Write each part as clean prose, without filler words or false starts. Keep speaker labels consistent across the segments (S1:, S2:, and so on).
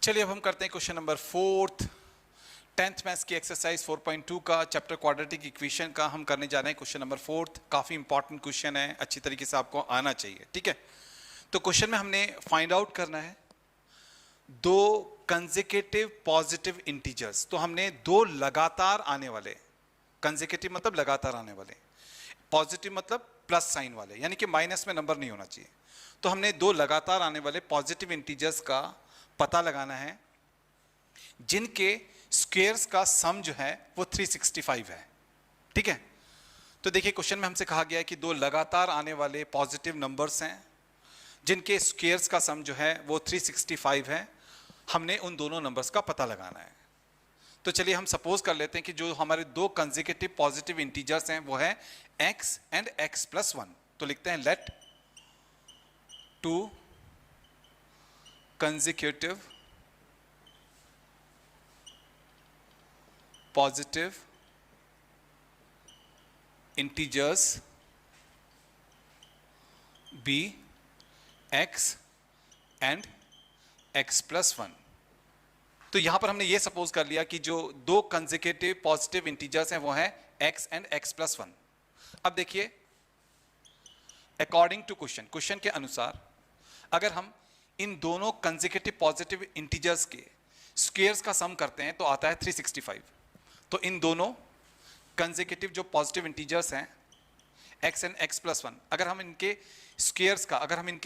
S1: चलिए अब हम करते हैं question number 4th 10th maths की एक्सरसाइज 4.2 का चैप्टर क्वाड्रेटिक इक्वेशन का हम करने जा रहे हैं। क्वेश्चन नंबर 4th काफी इंपॉर्टेंट क्वेश्चन है, अच्छी तरीके से आपको आना चाहिए। ठीक है, तो क्वेश्चन में हमने फाइंड आउट करना है दो कंसेक्यूटिव पॉजिटिव इंटीजर्स। तो हमने दो लगातार आने वाले, कंसेक्यूटिव मतलब लगातार आने वाले, पॉजिटिव मतलब प्लस साइन वाले, यानी कि माइनस में नंबर नहीं होना चाहिए। तो हमने दो लगातार आने वाले पॉजिटिव इंटीजर्स का पता लगाना है जिनके स्क्वायर्स का सम जो है वो 365 है। ठीक है, तो देखिए क्वेश्चन में हमसे कहा गया है कि दो लगातार आने वाले पॉजिटिव नंबर्स हैं जिनके स्क्वायर्स का सम जो है वो 365 है। हमने उन दोनों नंबर्स का पता लगाना है। तो चलिए हम सपोज कर लेते हैं कि जो हमारे दो कंसेक्यूटिव पॉजिटिव इंटीजर्स हैं वो है x एंड x प्लस 1। तो लिखते हैं let two consecutive positive integers be x and x plus 1। तो यहां पर हमने ये सपोज कर लिया कि जो दो कंसेक्यूटिव पॉजिटिव इंटीजर्स हैं वो हैं x एंड x प्लस 1। अब देखिए अकॉर्डिंग टू क्वेश्चन के अनुसार अगर हम इन दोनों कंसेक्यूटिव पॉजिटिव इंटीजर्स के स्क्वायर्स का सम करते हैं तो आता है 365। तो इन दोनों कंसेक्यूटिव जो पॉजिटिव इंटीजर्स हैं x एंड x प्लस 1, अगर हम इनके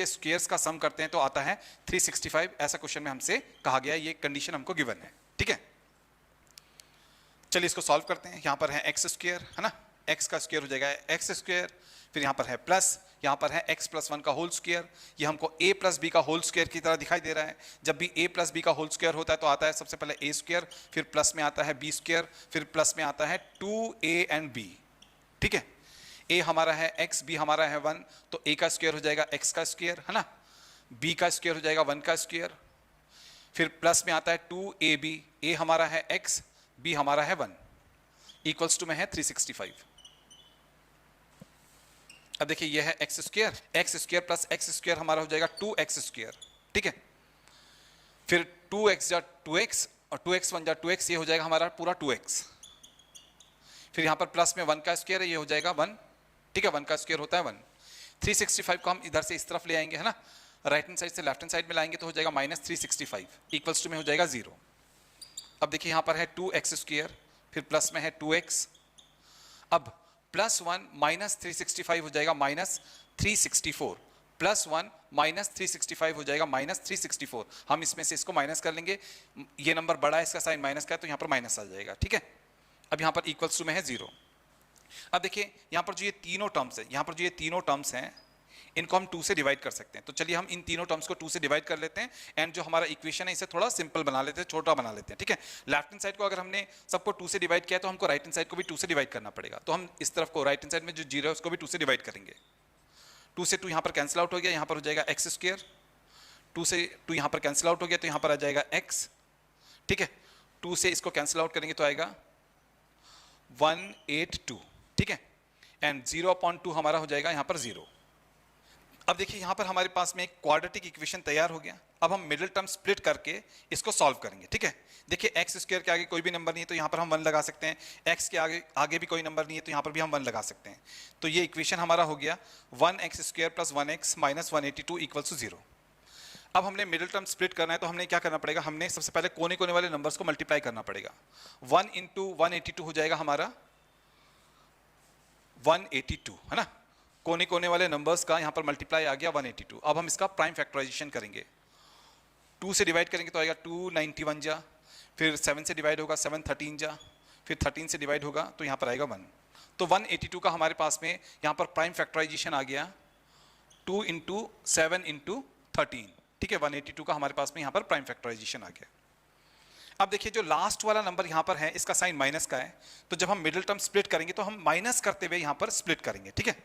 S1: स्क्वायर्स का सम करते हैं तो आता है 365। ऐसा क्वेश्चन में हमसे कहा गया, ये कंडीशन हमको गिवन है। ठीक है, चलिए इसको सॉल्व करते हैं। यहां पर है x स्क्वायर, है ना, x का स्क्वायर हो जाएगा x स्क्वायर, फिर यहां पर है प्लस, यहां पर है x प्लस 1 का होल स्क्वायर। ये हमको a प्लस b का होल स्क्वायर की तरह दिखाई दे रहा है। जब भी a प्लस b का होल स्क्वायर होता है तो आता है सबसे पहले a स्क्वायर, फिर प्लस में आता है b स्क्वायर, फिर प्लस में आता है 2a एंड b। ठीक है, a हमारा है x, b हमारा है 1, तो a का स्क्वायर हो जाएगा x का स्क्वायर, है ना, b का स्क्वायर हो जाएगा 1 का स्क्वायर, फिर प्लस में आता है 2ab, a हमारा है x, b हमारा है 1, इक्वल्स टू में है 365। अब देखिए ये है x square plus x square हमारा हो जाएगा 2x स्क्वायर। ठीक है, फिर 2x जा 2x और 2x 1 जा 2x, ये हो जाएगा हमारा पूरा 2x। फिर यहां पर प्लस में 1 का स्क्वायर है, ये हो जाएगा 1। ठीक है, 1 का स्क्वायर होता है 1। 365 को हम इधर से इस तरफ ले आएंगे, है ना, राइट हैंड साइड से लेफ्ट हैंड साइड में लाएंगे तो हो जाएगा -365 इक्वल्स टू में हो जाएगा 0। अब देखिए यहां पर है 2x स्क्वायर, फिर प्लस में है 2x, अब प्लस 1 माइनस 365 हो जाएगा -364, प्लस 1 माइनस 365 हो जाएगा -364। हम इसमें से इसको माइनस कर लेंगे, ये नंबर बड़ा है, इसका साइन माइनस का है तो यहाँ पर माइनस आ जाएगा। ठीक है, अब यहाँ पर इक्वल्स टू में है 0। अब देखिए यहाँ पर जो ये तीनों टर्म्स हैं इनको हम 2 से डिवाइड कर सकते हैं। तो चलिए हम इन तीनों टर्म्स को 2 से डिवाइड कर लेते हैं एंड जो हमारा इक्वेशन है इसे थोड़ा सिंपल बना लेते हैं, छोटा बना लेते हैं। ठीक है, लेफ्ट हैंड साइड को अगर हमने सबको 2 से डिवाइड किया तो हमको राइट हैंड साइड को भी 2 से डिवाइड करना पड़ेगा। तो हम इस तरफ को राइट हैंड साइड में जो 0 है उसको भी 2 से डिवाइड करेंगे। 2 से 2 यहाँ पर कैंसिल आउट हो गया, यहाँ पर हो जाएगा x स्क्वायर, 2 से 2 यहाँ पर कैंसिल आउट हो गया तो यहाँ पर आ जाएगा x। ठीक है, 2 से इसको कैंसिल आउट करेंगे तो आएगा 182। ठीक है, एंड 0/2 हमारा हो जाएगा यहाँ पर 0। अब देखिए यहाँ पर हमारे पास में एक क्वाड्रेटिक इक्वेशन तैयार हो गया। अब हम मिडिल टर्म स्प्लिट करके इसको सॉल्व करेंगे। ठीक है, देखिए x स्क्वायर के आगे कोई भी नंबर नहीं है तो यहाँ पर हम 1 लगा सकते हैं, x के आगे भी कोई नंबर नहीं है तो यहाँ पर भी हम 1 लगा सकते हैं। तो ये इक्वेशन हमारा हो गया 1x square plus 1x minus 182 equals to 0। अब हमने मिडिल टर्म स्प्लिट करना है तो हमने क्या करना पड़ेगा, हमने सबसे पहले कोने कोने वाले नंबर्स को मल्टीप्लाई करना पड़ेगा। 1 इंटू 182 हो जाएगा हमारा 182, है ना, कोने कोने वाले नंबर्स का यहाँ पर मल्टीप्लाई आ गया 182। अब हम इसका प्राइम फैक्टराइजेशन करेंगे। 2 से डिवाइड करेंगे तो आएगा 291 जा, फिर 7 से डिवाइड होगा 7 13 जा, फिर 13 से डिवाइड होगा तो यहाँ पर आएगा 1। तो 182 का हमारे पास में यहाँ पर प्राइम फैक्टराइजेशन आ गया 2 इंटू 7 इंटू 13। ठीक है, 182 का हमारे पास में यहाँ पर प्राइम फैक्टराइजेशन आ गया। अब देखिए जो लास्ट वाला नंबर यहाँ पर है इसका साइन माइनस का है, तो जब हम मिडिल टर्म स्प्लिट करेंगे तो हम माइनस करते हुए यहाँ पर स्प्लिट करेंगे। ठीक है,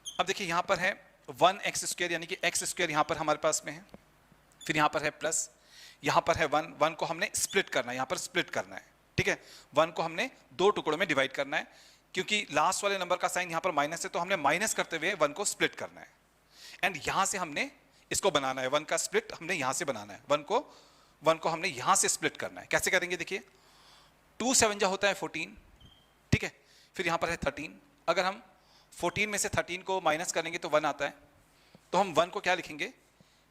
S1: अब देखिए यहाँ पर है 1x स्क्वायर यानी कि x स्क्वायर यहाँ पर हमारे पास में है, फिर यहाँ पर है प्लस, यहाँ पर है 1 को हमने स्प्लिट करना है, यहाँ पर स्प्लिट करना है। ठीक है, 1 को हमने 2 टुकड़ों में डिवाइड करना है, क्योंकि लास्ट वाले नंबर का साइन यहाँ पर माइनस है तो हमने माइनस करते हुए 1 को स्प्लिट करना है। एंड यहाँ से हमने इसको बनाना है, 1 का स्प्लिट हमने यहाँ से बनाना है, 1 को 1 को हमने यहां से स्प्लिट करना है। कैसे करेंगे देखिए, 2 7 जा होता है 14, ठीक है, फिर यहां पर है 13। अगर हम 14 में से 13 को माइनस करेंगे तो 1 आता है, तो हम 1 को क्या लिखेंगे,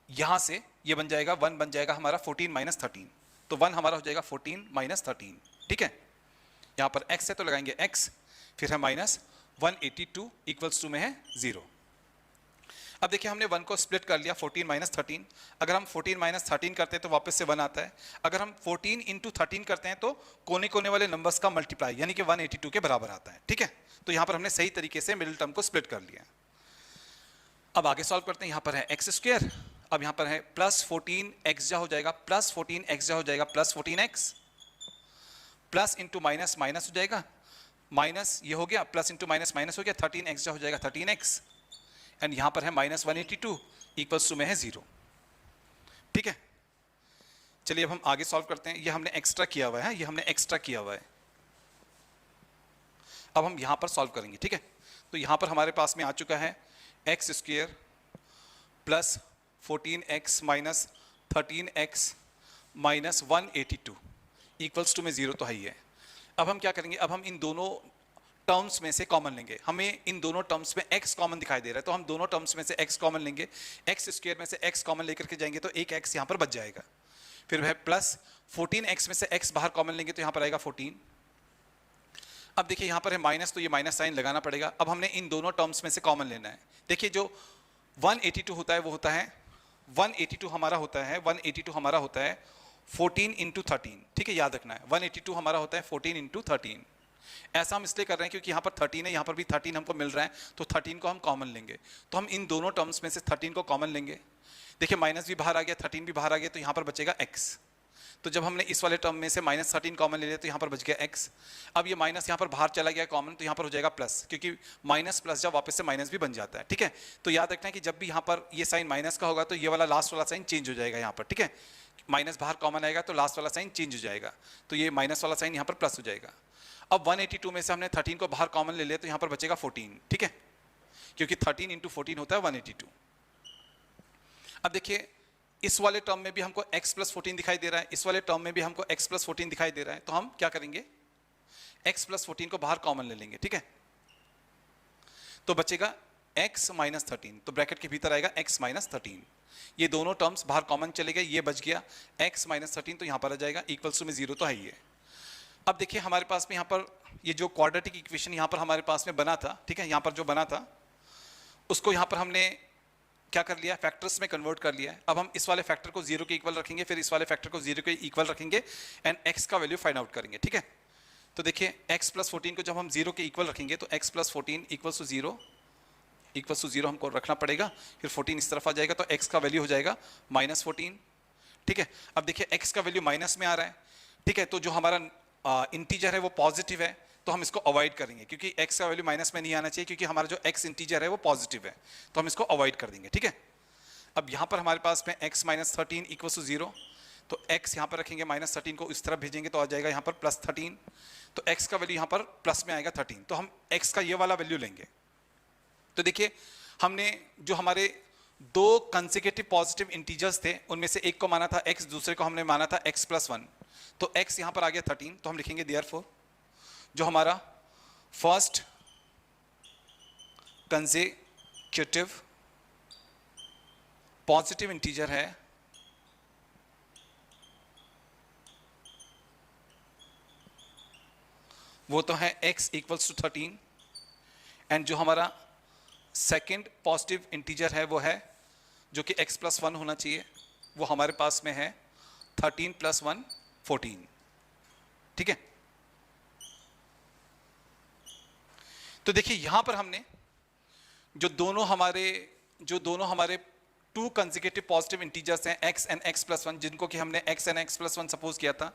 S1: यहां से ये बन जाएगा 1 बन जाएगा हमारा 14 माइनस 13, तो 1 हमारा हो जाएगा 14 माइनस 13, ठीक है। यहां पर x है तो लगाएंगे x, फिर है माइनस 182 इक्वल्स टू में है 0। अब देखिए हमने 1 को स्प्लिट कर लिया 14 माइनस 13, अगर हम 14 माइनस 13 करते हैं तो वापस से 1 आता है, अगर हम 14 इंटू 13 करते हैं तो कोने कोने वाले नंबर्स का मल्टीप्लाई यानी कि 182 के बराबर आता है, ठीक है। तो यहां पर हमने सही तरीके से मिडिल टर्म को स्प्लिट कर लिया। अब आगे सॉल्व करते हैं, यहां पर है एक्स स्क्वायर, अब यहां पर है प्लस 14 एक्स जा हो जाएगा, प्लस 14 एक्स जा हो जाएगा plus 14 x, plus into minus minus हो जाएगा, माइनस ये हो गया, प्लस इंटू माइनस माइनस हो गया, 13 एक्स जा हो जाएगा 13 एक्स, एंड यहां पर है माइनस 182 इक्वल्स टू में है 0, ठीक है। चलिए अब हम आगे सॉल्व करते हैं, ये हमने एक्स्ट्रा किया हुआ है, ये हमने एक्स्ट्रा किया हुआ है, अब हम यहां पर सॉल्व करेंगे, ठीक है। तो यहां पर हमारे पास में आ चुका है x square plus 14x minus 13x minus 182 equals to में 0 तो है ही है। अब हम क्या करेंगे, अब हम इन दोनों टर्म्स में से कॉमन लेंगे, हमें इन दोनों टर्म्स में x कॉमन दिखाई दे रहा है, तो हम दोनों टर्म्स में से x कॉमन लेंगे, एक्स स्क्वायर में से x कॉमन लेकर के जाएंगे तो एक x यहां पर बच जाएगा, फिर है प्लस 14x में से x बाहर कॉमन लेंगे तो यहां पर आएगा 14। अब देखिए यहां पर है माइनस, तो ये माइनस साइन लगाना पड़ेगा। अब हमने इन दोनों टर्म्स में से कॉमन लेना है, देखिए जो 182 होता है वो होता है 182 हमारा होता है 182 हमारा होता है 14 इंटू 13, ठीक है, याद रखना है 182 हमारा होता है 14 इंटू 13। ऐसा हम इसलिए कर रहे हैं क्योंकि यहाँ पर 13 है, यहाँ पर भी 13 हमको मिल रहा है, तो 13 को हम कॉमन लेंगे, तो हम इन दोनों टर्म्स में से 13 को कॉमन लेंगे। देखिए माइनस भी बाहर आ गया, 13 भी बाहर आ गया, तो यहाँ पर बचेगा x। तो जब हमने इस वाले टर्म में से माइनस 13 कॉमन ले लिया तो यहाँ पर बच गया x। अब ये माइनस यहाँ पर बाहर चला गया कॉमन, तो यहाँ पर हो जाएगा प्लस, क्योंकि माइनस प्लस जब वापस से माइनस भी बन जाता है, ठीक है। तो याद रखना है कि जब भी यहाँ पर ये साइन माइनस का होगा तो ये वाला लास्ट वाला साइन चेंज हो जाएगा यहाँ पर, ठीक है। माइनस बाहर कॉमन आएगा तो लास्ट वाला साइन चेंज हो जाएगा, तो ये माइनस वाला साइन यहाँ पर प्लस हो जाएगा। अब 182 में से हमने 13 को बाहर कॉमन ले लिया तो यहाँ पर बचेगा 14, ठीक है, क्योंकि 13 इंटू 14 होता है 182। अब देखिए इस वाले टर्म में भी हमको x प्लस 14 दिखाई दे रहा है, इस वाले टर्म में भी हमको x प्लस 14 दिखाई दे रहा है, तो हम क्या करेंगे, x प्लस 14 को बाहर कॉमन ले लेंगे, ठीक है। तो बचेगा x माइनस 13, तो ब्रैकेट के भीतर आएगा x माइनस 13, ये दोनों टर्म्स बाहर कॉमन चले गए, ये बच गया x माइनस 13, तो यहाँ पर आ जाएगा इक्वल्स टू में 0 तो है ही है। अब देखिए हमारे पास में यहाँ पर ये जो क्वाड्रेटिक इक्वेशन यहाँ पर हमारे पास में बना था, ठीक है, यहाँ पर जो बना था उसको यहाँ पर हमने क्या कर लिया, फैक्टर्स में कन्वर्ट कर लिया है। अब हम इस वाले फैक्टर को 0 के इक्वल रखेंगे, फिर इस वाले फैक्टर को 0 के इक्वल रखेंगे एंड x का वैल्यू फाइंड आउट करेंगे, ठीक है। तो देखिए x प्लस 14 को जब हम 0 के इक्वल रखेंगे तो x प्लस 14 इक्वल्स टू 0 हमको रखना पड़ेगा, फिर 14 इस तरफ आ जाएगा तो x का वैल्यू हो जाएगा माइनस 14, ठीक है। अब देखिए x का वैल्यू माइनस में आ रहा है, ठीक है, तो जो हमारा इंटीजर है वो पॉजिटिव है, तो हम इसको अवॉइड करेंगे क्योंकि x का वैल्यू माइनस में नहीं आना चाहिए, क्योंकि हमारा जो x इंटीजर है वो पॉजिटिव है, तो हम इसको अवॉइड कर देंगे, ठीक है। अब यहाँ पर हमारे पास में x माइनस 13 इक्वल्स टू 0, तो x यहाँ पर रखेंगे, माइनस 13 को इस तरफ भेजेंगे तो आ जाएगा यहाँ पर प्लस 13, तो x का वैल्यू यहाँ पर प्लस में आएगा 13, तो हम x का ये वाला वैल्यू लेंगे। तो देखिए हमने जो हमारे दो कंसेक्यूटिव पॉजिटिव इंटीजर्स थे उनमें से एक को माना था x, दूसरे को हमने माना था x प्लस 1, तो x यहाँ पर आ गया 13, तो हम लिखेंगे देयरफॉर जो हमारा फर्स्ट कंसेक्यूटिव पॉजिटिव इंटीजर है वो तो है x इक्वल्स टू 13, एंड जो हमारा सेकेंड पॉजिटिव इंटीजर है वो है जो कि x प्लस 1 होना चाहिए, वो हमारे पास में है 13 प्लस 1 14, ठीक है। तो देखिए यहां पर हमने जो दोनों हमारे टू कंसेक्यूटिव पॉजिटिव इंटीजर्स हैं x एंड x प्लस 1, जिनको कि हमने x and x plus 1 suppose किया था,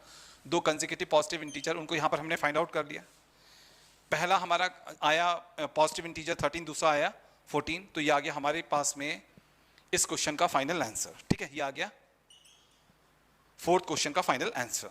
S1: दो कंसेक्यूटिव पॉजिटिव इंटीजर, उनको यहां पर हमने फाइंड आउट कर लिया। पहला हमारा आया पॉजिटिव इंटीजर 13, दूसरा आया 14, तो ये आ गया हमारे पास में इस क्वेश्चन का फाइनल आंसर, ठीक है, ये आ गया फोर्थ क्वेश्चन का फाइनल आंसर।